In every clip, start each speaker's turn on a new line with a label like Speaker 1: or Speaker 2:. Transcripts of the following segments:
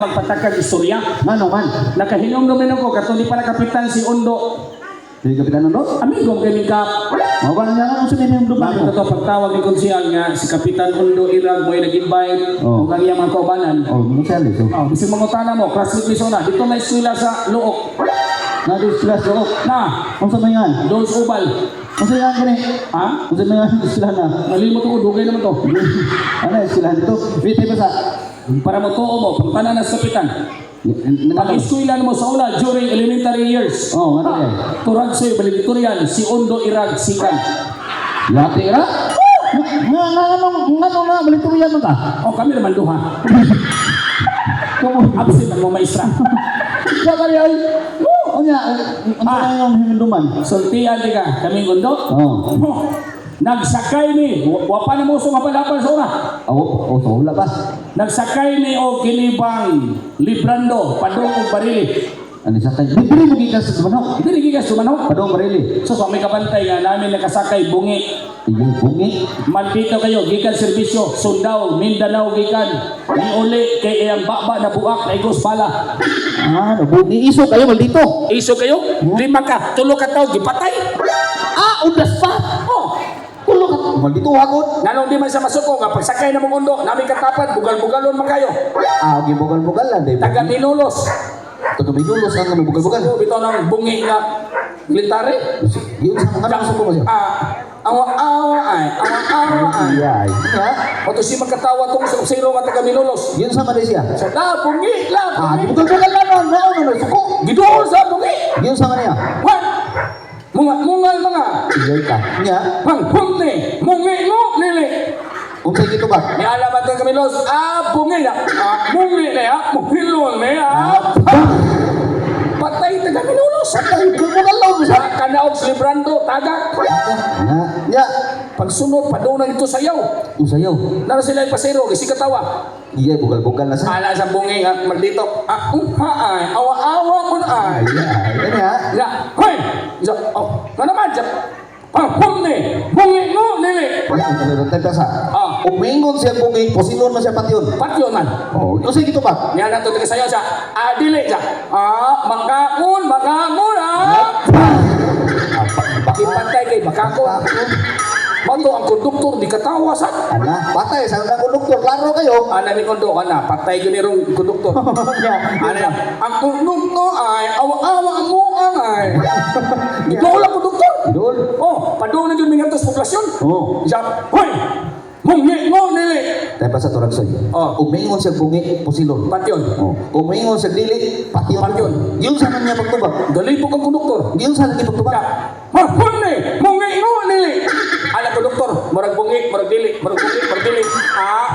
Speaker 1: Magpatakag istorya.
Speaker 2: Ano man?
Speaker 1: Nakahinom-numin ako, katuli pala kapitan si Undo.
Speaker 2: Di kapitan ano?
Speaker 1: Amigong galing-kap.
Speaker 2: Mawalan nga ang sabihin ng
Speaker 1: Bakit
Speaker 2: dumaan.
Speaker 1: ito pagtawag ni Konsyal nga si Kapitan Undo Irag mo ay nag-invite
Speaker 2: Oh.
Speaker 1: kung ang iyang mga kaubanan.
Speaker 2: Oh, masali so.
Speaker 1: Oh, kasi mangutana mo, classmate ni Sona, dito na eskwela sa Luok.
Speaker 2: Na-discuss ko.
Speaker 1: Na,
Speaker 2: Kung sa mayan?
Speaker 1: doon sa Ubal.
Speaker 2: Kung sa yan gani?
Speaker 1: Ha?
Speaker 2: Kung sa mayan sila na.
Speaker 1: Nalimot ko, dugay naman to.
Speaker 2: Ano sila dito? Wait, ba sa?
Speaker 1: Para matuo mo, pagtanan ng kapitan. Pag-eskwela mo sa ula during elementary years.
Speaker 2: Oh, ano yan?
Speaker 1: Turag sa'yo, valedictorian, si Undo Irag Sikan.
Speaker 2: Yati ra? Nga na, balito yan mo ka?
Speaker 1: Oh, kami naman duha.
Speaker 2: Kamu,
Speaker 1: Absent ang mga maestra.
Speaker 2: siya ka rin ay. Oh, niya, ano na yung hinduman?
Speaker 1: Sultian di ka, kaming Undo.
Speaker 2: Oh.
Speaker 1: Nagsakay ni, wapa na mo sa kapalapan sa una.
Speaker 2: Oh, so wala ba?
Speaker 1: Nagsakay ni o kinibang librando, padong o barili.
Speaker 2: Ano sa kanya? Bibili mo gikas sa manok.
Speaker 1: Hindi gigas sumanok.
Speaker 2: Padong marili.
Speaker 1: So may kabantay nga namin nakasakay bungi.
Speaker 2: Yung bungi.
Speaker 1: Maldito kayo, gikan serbisyo, Sundao, Mindanao gikan. Ni uli kay ang baba na buak na igos bala.
Speaker 2: Ah, bungi. Iso kayo, maldito.
Speaker 1: Iso kayo, 5 ka, 3 ka tao, gipatay.
Speaker 2: Ah, udas pa.
Speaker 1: Oh,
Speaker 2: Kulo ka. Maldito hakot.
Speaker 1: nanong di man sa masuko nga pagsakay na mong Undo, namin katapat, bugal-bugalon man kayo.
Speaker 2: Ah, gibugal-bugal lang.
Speaker 1: Taga Minolos.
Speaker 2: Taga Minulos ang kami bugal-bugal.
Speaker 1: So, bitaw ng bungi nga military.
Speaker 2: Yun sa mga nasa ko ba siya?
Speaker 1: Awa-awa ay.
Speaker 2: Ay. Ha?
Speaker 1: O to si magkatawa tong sa usiro nga taga Minolos.
Speaker 2: Yun sa Malaysia.
Speaker 1: So, bungi,
Speaker 2: Ah,
Speaker 1: bungi.
Speaker 2: bugal-bugal lang naman. Naon na suko.
Speaker 1: Gidoon sa bungi.
Speaker 2: Yun sa Manila.
Speaker 1: Wan! Mungal mga.
Speaker 2: Iyay ka. Nya.
Speaker 1: Hang punti. Mungi mo nili.
Speaker 2: Kung sa gito ba?
Speaker 1: Ni alamat ng Minolos. Bungi na. Mungi na ya. Muhilon na ya. Patay taga Minolos.
Speaker 2: Ay, bugal lang mo sa.
Speaker 1: Sa kanaog si Librando. Tagak.
Speaker 2: Nya.
Speaker 1: Pagsunod, padung na ito sayaw.
Speaker 2: Usayaw.
Speaker 1: Nara sila yung pasero, kasi katawa.
Speaker 2: Iyay, bugal-bugal na sa.
Speaker 1: Ala sa bungi nga, maldito. Haay, awa-awa mo na ay.
Speaker 2: Ay, ha?
Speaker 1: Ya, hoy! Ya, oh, na naman, ya. Bungi mo, nili.
Speaker 2: Tagka sa.
Speaker 1: Ah.
Speaker 2: Umingon siya bungi, posilon na siya patyon.
Speaker 1: Patyo man.
Speaker 2: Oh, yung sa gito ba?
Speaker 1: Yan na ito, taga sayaw siya. Dili siya. Makakun, Ipantay kay makakun. Mato ang konduktor, di katawa sa.
Speaker 2: Ana, patay sa unang konduktor, klaro kayo.
Speaker 1: Ana ni kondo, ana, patay yun nirong konduktor. Ano yan? Ang konduktor ay, awa-awa mo ay. Ito lang konduktor.
Speaker 2: Idol.
Speaker 1: Oh, padung na yun mingantos populasyon.
Speaker 2: Oh.
Speaker 1: Siya, hoy! Mungi mo nili!
Speaker 2: Tayo pa sa turag soy.
Speaker 1: Oh.
Speaker 2: Umingon siya bungi, posilon.
Speaker 1: Patyon.
Speaker 2: Oh. Umingon siya dili, patyon.
Speaker 1: Patyon.
Speaker 2: Yun sa kanya pagtubag.
Speaker 1: Galipok ang konduktor.
Speaker 2: Yun sa kanya pagtubag.
Speaker 1: Hunni! Mungi mo nili! Ala konduktor, marag bungi, marag dili, marag bungi, marag dili.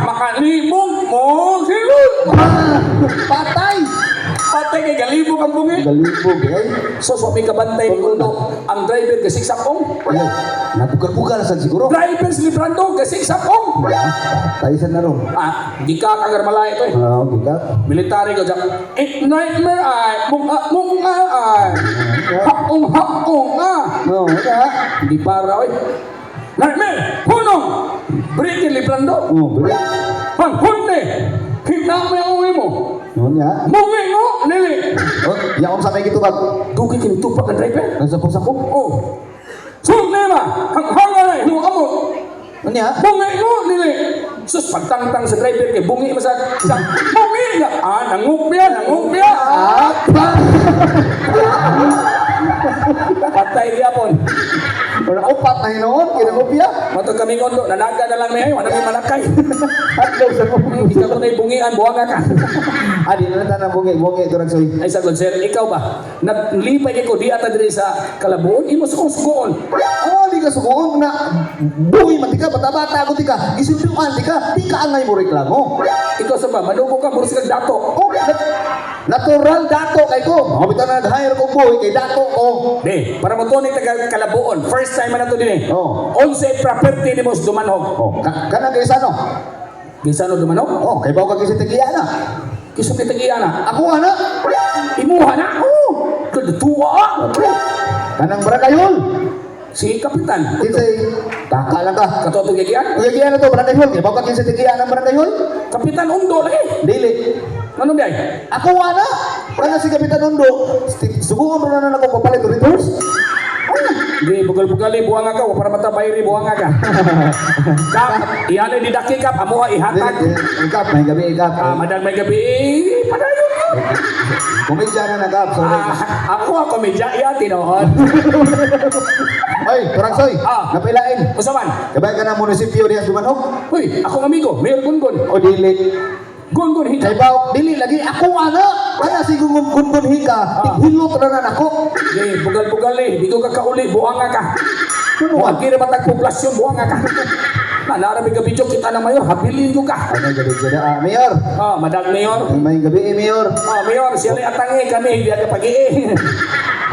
Speaker 1: Makalibog mo silod!
Speaker 2: Patay!
Speaker 1: Patay kay galibog ang bungi.
Speaker 2: Galibog, eh.
Speaker 1: So, may kabantay ni Kondo, ang driver gasik sapong.
Speaker 2: Ayaw, nabugal-bugal sa siguro.
Speaker 1: Driver si Librando, gasik sapong.
Speaker 2: Tayo sa naroon.
Speaker 1: Di ka kagar malaya ito eh.
Speaker 2: Oo, kita.
Speaker 1: Military ko dyan. Nightmare ay, munga ay. Hakong
Speaker 2: Oo, kaya.
Speaker 1: Hindi para eh. Nightmare, hunong. Breaking Librando.
Speaker 2: Oo, bro.
Speaker 1: Hunne, kita mo yung uwi mo.
Speaker 2: Noon niya.
Speaker 1: Mungi mo, nili.
Speaker 2: Oh, yakong sa may gito ba?
Speaker 1: Dugi kinitupak ang driver.
Speaker 2: Nagsapok-sapok.
Speaker 1: Oh. Sunema, hanghangalay, nung amo.
Speaker 2: Ano niya?
Speaker 1: Bungi mo, nili. Sus, pagtangtang sa driver kay bungi mo sa bungi niya. Nangupya. Patay yapon.
Speaker 2: Wala ko patay noon, kinagupya.
Speaker 1: Matog kami kondo, nanaga na lang niya, wala may malakay.
Speaker 2: Atlaw sa mo.
Speaker 1: Hindi ka ko na ibungian, buwanga ka.
Speaker 2: Di na lang bungi, turag soy.
Speaker 1: Ay sagot, sir, ikaw ba? Naglipay ko di ata diri sa Kalabuon, imo sa sugoon.
Speaker 2: Di ka sukuon na buhi man di ka, bata-bata ako di ka, isimpiluan di ka angay mo reklamo.
Speaker 1: Ikaw sa ba, manubo ka, muros kang dato.
Speaker 2: Oh, natural dato kay ko. Mabitan na nag-hire ko buhi kay dato ko.
Speaker 1: Di, para matunin taga Kalabuon, first time man na ito din eh.
Speaker 2: Oh.
Speaker 1: Onsay property ni Mos Dumanog.
Speaker 2: Oh, kana kay sano?
Speaker 1: Gisano Dumanog?
Speaker 2: Oh, kay bawa ka kay tigiya na.
Speaker 1: Kisong kita na.
Speaker 2: Ako ana.
Speaker 1: Imuha na. Oh, kadutua.
Speaker 2: Kanang barakayol.
Speaker 1: Si Kapitan.
Speaker 2: Kinsay taka lang ka.
Speaker 1: Katotong yagian.
Speaker 2: Tigiya na to barangay hall. Kay bawa ka kay tigiya ng barangay hall.
Speaker 1: Kapitan Undo lagi.
Speaker 2: Dili.
Speaker 1: Ano biyay?
Speaker 2: Ako ana. Kana si Kapitan Undo. Suguon ro na ako papalit returns.
Speaker 1: Di bugal-bugali buang ka para mata bayri buang ka. Kap, iyan di daki kap amo ihatag.
Speaker 2: Ikap, may gabi ikap.
Speaker 1: Madang may gabi padayon ka.
Speaker 2: Kumidya na nagap, sorry.
Speaker 1: Ako medya iya tinood.
Speaker 2: Oy, Turagsoy, napilain.
Speaker 1: Usaman.
Speaker 2: Kabay ka na munisipyo diya Dumanhog?
Speaker 1: Hoy, akong amigo, Mayor Gungun.
Speaker 2: O dili?
Speaker 1: Gungun hika.
Speaker 2: Kay baw, dili lagi ako ana. Kana si gungun hika, hilot ra na nako.
Speaker 1: Di bugal-bugali, di ko kakauli buang ka. Buang kira batag populasyon buang ka. Na narami gabi jok kita na mayor, habilin ko ka.
Speaker 2: Ano gabi gada, Mayor?
Speaker 1: Madag Mayor.
Speaker 2: May gabi, Mayor.
Speaker 1: Mayor, siya na atangi kami, biya ka pag-i.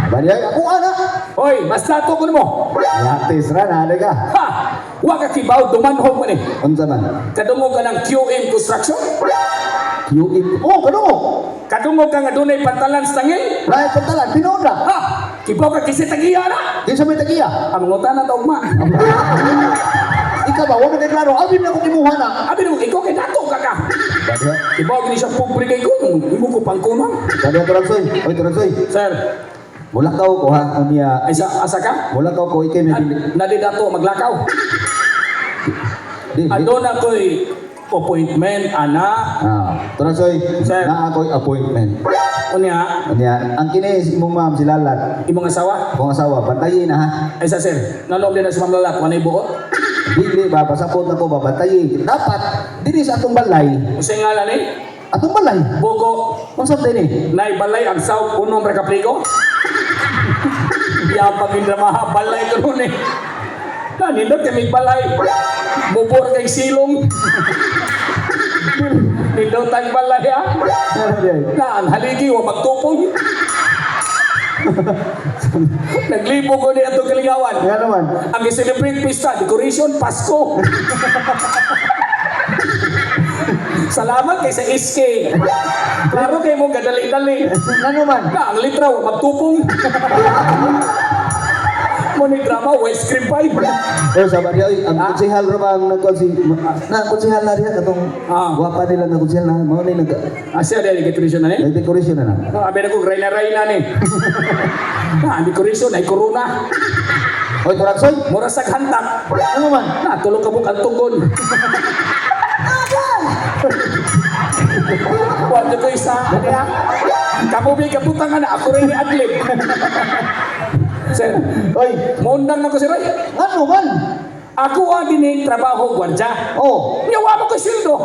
Speaker 2: Baliay, ako ana.
Speaker 1: Hoy, mas nato ko mo.
Speaker 2: Yatis ra na, ada ka.
Speaker 1: Ha! Wa ka kibaw dumanhog mo ni.
Speaker 2: Unsa man?
Speaker 1: Kadungog ka ng QM Construction?
Speaker 2: QM. Oh, kanungo.
Speaker 1: Kadungog ka nga dunay pantalan sa tangil?
Speaker 2: Lain pantalan, tinood ra.
Speaker 1: Ha! Kibaw ka kisi tagiya na.
Speaker 2: Kinsa may tagiya?
Speaker 1: Ang ngutan na taugma.
Speaker 2: Ikaw ba, wala kay klaro. Abin na ko kimuha na.
Speaker 1: Abi nung ikaw kay dato ka ka.
Speaker 2: Badiya.
Speaker 1: Kibaw gini siya pobre kay ko. Imo ko pangkunang.
Speaker 2: Badiya, Turagsoy. Oy, Turagsoy.
Speaker 1: Sir,
Speaker 2: Mulakaw ko ha, unya.
Speaker 1: ay asa ka?
Speaker 2: Mulakaw ko, ikay may dili.
Speaker 1: Nadi dato maglakaw.
Speaker 2: Di, di.
Speaker 1: Ando na ko'y appointment, ana.
Speaker 2: Turagsoy,
Speaker 1: Sir.
Speaker 2: na ako'y appointment.
Speaker 1: Unya,
Speaker 2: Unya, ang kinis imong ma'am si Lalat.
Speaker 1: imong asawa.
Speaker 2: Kung asawa, bantayin na ha.
Speaker 1: Ay sa sir, naloob din na sa mamlalak, wanay buot.
Speaker 2: Dili ba, pasapot na ko ba, bantayin. Dapat, dili sa atong balay.
Speaker 1: Usay ngalan eh,
Speaker 2: Atong balay?
Speaker 1: Bogo,
Speaker 2: Kung saan din eh?
Speaker 1: nay balay ang South Unong Rekapligo. Yapang indramaha balay ko nun eh. Nanindot kami balay. Bubor kay silong. Nindot ang balay ha.
Speaker 2: Ano di ay?
Speaker 1: Na ang haligi wa magtupong. Naglibo ko ni atong kaligawan.
Speaker 2: Nga naman.
Speaker 1: Ang i-celebrate pista, decoration, Pasko. Salamat kay sa SK. Klaro kay mo gadali-dali.
Speaker 2: Nga naman.
Speaker 1: Na ang litra wa magtupong. Mo ni drama West Cream 5.
Speaker 2: Oh, sabar dia, ang konsehal ra ba ang konsehal na diha katong guwapa nila na konsehal na mao ni nag
Speaker 1: Asya dali decoration na ni.
Speaker 2: decoration na.
Speaker 1: Abi na ko rayna-rayna ni. Na ang decoration ay corona.
Speaker 2: Oy, Turagsoy.
Speaker 1: Mura sa hantak.
Speaker 2: Ano man?
Speaker 1: Na tulog ka buk ang tugon. Wala ko isa. Kamubi kaputangan na ako rin ni Adlib. Sir,
Speaker 2: Oy,
Speaker 1: mundang na ko si Ray.
Speaker 2: ano man?
Speaker 1: Ako ang dinig trabaho gwardya.
Speaker 2: Oh,
Speaker 1: Nyawa mo ko sildo.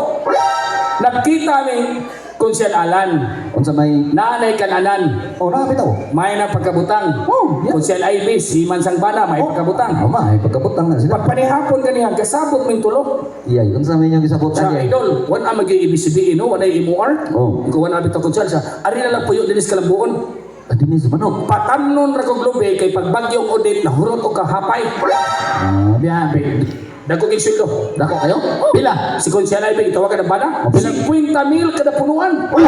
Speaker 1: Nagkita ni Kunsel Alan.
Speaker 2: unsa may
Speaker 1: Nanay kananan.
Speaker 2: oh, na bitaw.
Speaker 1: May na pagkabutang.
Speaker 2: Oh, yeah.
Speaker 1: Kunsel Ibis, si Mansang-Bana, may pagkabutang.
Speaker 2: Ama, ay pagkabutang na sila.
Speaker 1: Pagpanihapon ganihan, kasabot ming tulo.
Speaker 2: Iya, unsa may yung
Speaker 1: Sa
Speaker 2: gisabutan niya?
Speaker 1: idol, wan ang mag-ibig sabihin, no? Wan ay imo art.
Speaker 2: Oh.
Speaker 1: Ikaw wan abit ako sa. Ari na lang puyo dinis kalambuon.
Speaker 2: Adini sa manok.
Speaker 1: Patamnon ra kog lubi kay pagbagyong odit nahurot og kahapay.
Speaker 2: Biya,
Speaker 1: Dako kay suldo.
Speaker 2: dako kayo?
Speaker 1: Pila? Si Kunsel Ibis itawagan ang bana. 50,000 kada punuan.
Speaker 2: Wala,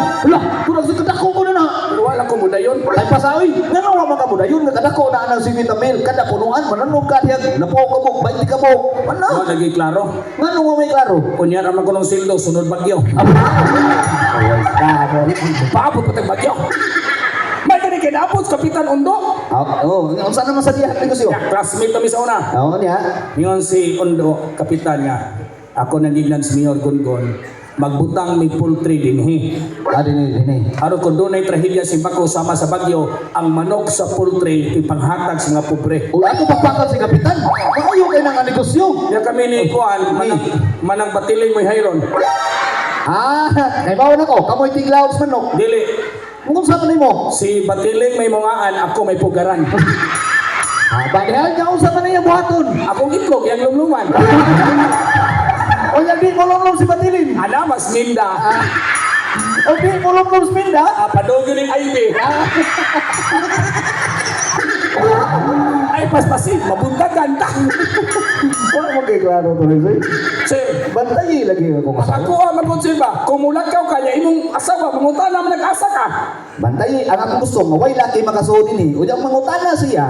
Speaker 2: kurang sa kadako ko na na.
Speaker 1: Pero wala ko muda yun.
Speaker 2: Ay pasaoy, ngano wa mga muda yun nga kadako na anang 50 mil kada punuan mananog ka diyan. Napo ka mo, 20 ka mo.
Speaker 1: No,
Speaker 2: Wala.
Speaker 1: lagi klaro.
Speaker 2: Ngano mo may klaro?
Speaker 1: Kunya ra man ko ng sildo sunod bagyo.
Speaker 2: Ay, klaro.
Speaker 1: Paabot pa tag bagyo. May kani kinapot Kapitan Undo.
Speaker 2: Oh, unsa naman sa diha ko siyo?
Speaker 1: Ya, classmate kami sa una.
Speaker 2: Oo niya.
Speaker 1: Ingon si Undo, kapitan nga. Ako nagignan si Mayor Gungon. Magbutang may poultry dinhi.
Speaker 2: Dini.
Speaker 1: Aro kung doon ay trahedya si Bako sama sa bagyo, ang manok sa poultry ipanghatag sa mga pobre.
Speaker 2: O ato pakpakan si kapitan. Maayo kay nang negosyo.
Speaker 1: Ya kami ni Kuan, manang batiling may hayron.
Speaker 2: Kay bawo na ko, kamoy tiglaw sa manok.
Speaker 1: Dili,
Speaker 2: Kung sa man mo?
Speaker 1: si batiling may mungaan, ako may pugaran.
Speaker 2: Badihan ka sa man niya buhaton.
Speaker 1: Akong itlog, yung lumluman.
Speaker 2: O yan di molong si Batilin.
Speaker 1: Ana, mas minda.
Speaker 2: O di molong si Minda.
Speaker 1: Padugyo ng Ivy. Ay, paspasin, mabuntagan.
Speaker 2: Wala mo kay klaro to rin.
Speaker 1: Sir,
Speaker 2: Bantayi lagi ako kasama.
Speaker 1: ako ang magkonsel ba? Kung mulakaw kaya imong asawa, mangutan naman nag-asa ka.
Speaker 2: Bantayi, ang akong gusto, maway laki makasuod din eh. O diyang mangutana siya.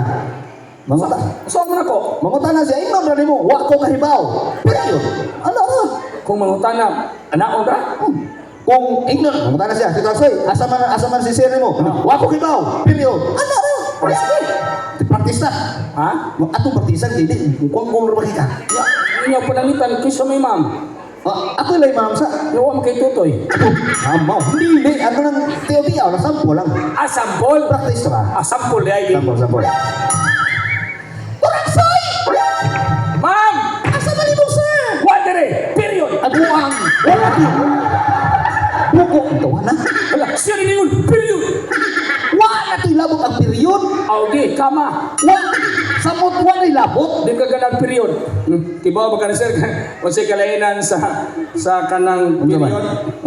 Speaker 1: So mo na ko,
Speaker 2: Mangutana siya, imam na mo, wa ko kahibaw. Pero yun, ano?
Speaker 1: kung mangutan na, anaon ka?
Speaker 2: Kung ingnon, pumunta na siya, si Tarsoy, asa man si Sir mo. Wako kibaw, period. Ano ro? Partista.
Speaker 1: Ha?
Speaker 2: Atong partisan kay di kung rumaki ka.
Speaker 1: Inyo panangitan kisa may ma'am.
Speaker 2: Ako lay ma'am sa
Speaker 1: Yawa mo kay Tutoy.
Speaker 2: Amaw. Hindi, ano nang tiyo-tiyo, na sample lang.
Speaker 1: Sampol.
Speaker 2: Practice ba?
Speaker 1: Sampol di ay.
Speaker 2: Sample. Tarsoy!
Speaker 1: Ma'am!
Speaker 2: Asa man mo, sir?
Speaker 1: Wadere! Period!
Speaker 2: Aguang! Wala di. Buko, ito na.
Speaker 1: Wala, siya rin yun! Period!
Speaker 2: Wala to'y labot ang period.
Speaker 1: Okay, kama.
Speaker 2: Samot wala labot.
Speaker 1: Di ka ganang period. Tibaw ba ka na sir? Kung siya kalainan sa kanang period.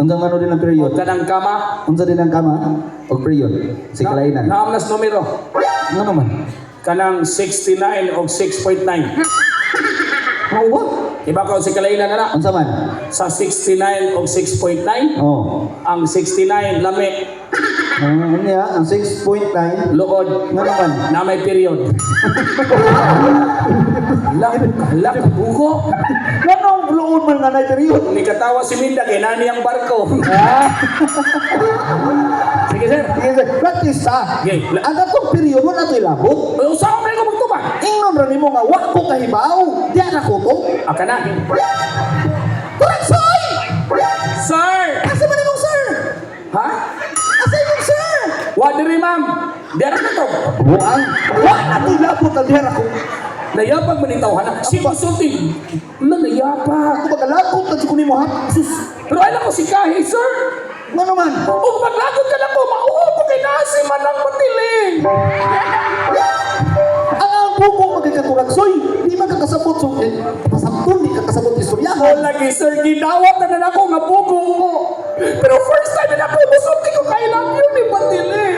Speaker 2: Unsang ano din ang period?
Speaker 1: Kanang kama.
Speaker 2: Unsa din ang kama? O period? Si kalainan.
Speaker 1: Naamnas numero.
Speaker 2: Ano naman?
Speaker 1: Kanang 69 o 6.9.
Speaker 2: Oo ba?
Speaker 1: Iba ka si kalainan na na.
Speaker 2: Unsa man?
Speaker 1: Sa 69 o 6.9,
Speaker 2: Oo.
Speaker 1: ang 69 lami,
Speaker 2: Ano niya? Ang 6.9.
Speaker 1: luod,
Speaker 2: Ano naman?
Speaker 1: na may period. Lak, buko.
Speaker 2: Ano bloon man nga na period?
Speaker 1: Ni katawa si Minda kay nani ang barko. Sige sir.
Speaker 2: Sige, sir. Practice sa.
Speaker 1: Okay.
Speaker 2: Ang atong period, wala to'y labot.
Speaker 1: Usaw mo rin ko magtuba.
Speaker 2: Ingnon ra nimo nga wako kahibaw. Diyan ako to.
Speaker 1: Aka na.
Speaker 2: Tarsoy!
Speaker 1: Sir!
Speaker 2: Asa man imong sir?
Speaker 1: Ha?
Speaker 2: Asa imong sir?
Speaker 1: Wadiri ma'am. Diyara na to.
Speaker 2: Buang. Wala to'y labot ang diyan ako.
Speaker 1: Nayapag manitaw na. Si Musulting. Nayapag.
Speaker 2: Ako magalabot ang sikunin mo ha? Sus.
Speaker 1: Pero alam ko si Kahi, sir.
Speaker 2: Ano naman?
Speaker 1: Kung maglagot ka na ko, mauupo kay nasi manang patiling.
Speaker 2: Ang buko magkakaturag soy. Di man kakasabot so pasabton di kakasabot istoryahan.
Speaker 1: Lagi sir, ginawat na ako nga bugo ko. Pero first time na ako, musulti ko kay love you ni patiling.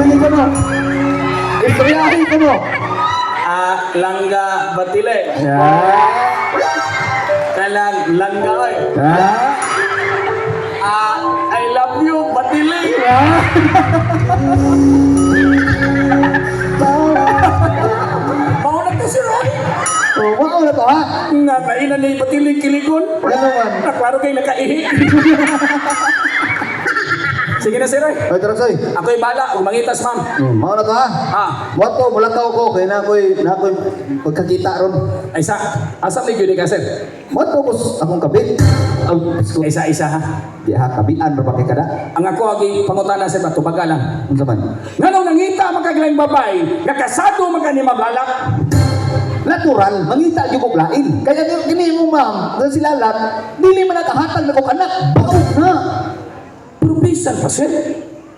Speaker 2: Ano ka no? Istoryahan ka no?
Speaker 1: Langga batile. Kanang langga oy. I love you batile. Mauna to si Roy.
Speaker 2: Oh, wow na to ha?
Speaker 1: Nga kainan ni batiling kiligon.
Speaker 2: Ano man?
Speaker 1: Naklaro kayo nakaihi. Sige na si Roy.
Speaker 2: Ay, tarag soy.
Speaker 1: Ako'y bala, umangitas ma'am.
Speaker 2: Mau na to ha? Wato, mulakaw ko kaya na ako'y pagkakita ron.
Speaker 1: Ay sa, asa may yun ka sir?
Speaker 2: Wato ko akong kabit.
Speaker 1: Isa ha.
Speaker 2: Di ha, kabian ra pa kay kada.
Speaker 1: Ang ako agi pangutana sa bato bagalan.
Speaker 2: Unsa man?
Speaker 1: Ngano nangita magkagaling babay, nakasado magkani mabalak.
Speaker 2: Natural, mangita yung kong lain. Kaya kini mo ma'am, na sila lang, dili man nakahatag na kong anak. Baog na.
Speaker 1: Pero bisan pa sir.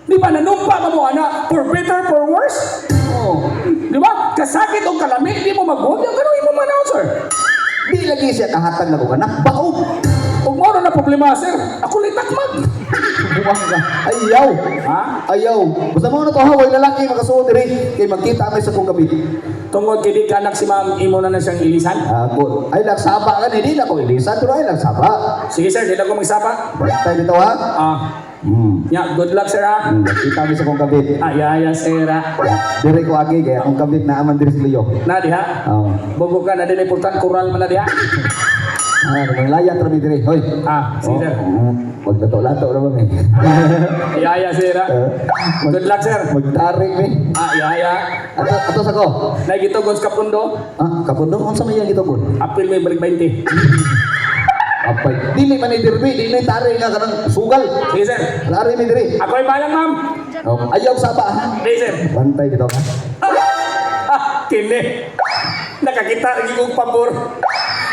Speaker 1: Di ba nanumpa ka mo anak, for better, for worse?
Speaker 2: Oh.
Speaker 1: Di ba? Kasakit o kalami, di mo magbuwag. Yung gano'n mo manaw sir.
Speaker 2: Di lagi siya kahatag na kong anak. Baog.
Speaker 1: Huwag mo na problema sir. Ako litakmag.
Speaker 2: Buwang ka. Ayaw.
Speaker 1: Ha?
Speaker 2: Ayaw. Basta mo na to ha, way lalaki makasuot diri. Kay magkita kami sa kong gabi.
Speaker 1: Tungkol kay di ka anak si ma'am, imo na siyang ilisan.
Speaker 2: Ako, ay nagsaba ka hindi na ko ilisan, pero ay nagsaba.
Speaker 1: Sige sir, di na ko magsapa.
Speaker 2: Basta dito ha.
Speaker 1: Yeah, good luck sir ha.
Speaker 2: Magkita kami sa kong gabi.
Speaker 1: Ayaya sir ha.
Speaker 2: Diri ko agi, kaya akong kabit na aman diri sa liyo.
Speaker 1: Na di ha.
Speaker 2: Oo.
Speaker 1: Bugo ka na din important kural man na di ha.
Speaker 2: Layat rami diri. Hoy.
Speaker 1: Sige sir.
Speaker 2: Wag lato-lato na ba, may.
Speaker 1: Ayaya sir ha. Good luck sir.
Speaker 2: Magtarik, may.
Speaker 1: Ayaya.
Speaker 2: Ato sa ko.
Speaker 1: Nagitugos ka pundo.
Speaker 2: Kapundo, kung sa may yang gitong
Speaker 1: Apil may balik 20.
Speaker 2: Apay. Dili man ni dirbi, dili tarik nga kanang sugal.
Speaker 1: Sige sir.
Speaker 2: Lari mi diri.
Speaker 1: Ako'y balang ma'am.
Speaker 2: Ayaw saba ha.
Speaker 1: Sige sir.
Speaker 2: Bantay dito ka.
Speaker 1: Kini. Nakakita lagi kong pabor.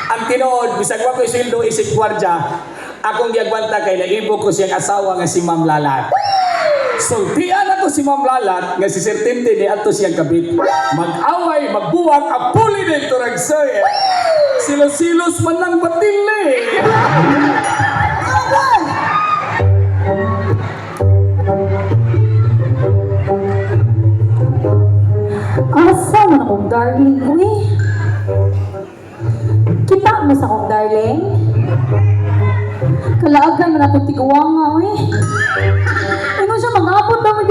Speaker 1: Ang tinood, bisag wa ko'y sildo isip gwardya. Akong giagwanta kay naibo ko siyang asawa nga si Ma'am Lalat. Sultian ako si Ma'am Lalat nga si Sir Tintin ni ato siyang kabit. Mag-away, magbuwag, apuli na ito ragsoy. Silos-silos man lang batili.
Speaker 3: Asa man akong darling ko eh. Kita mo sa akong darling? Kalaagan man akong tiguwang nga eh. Ano siya, mag-abot naman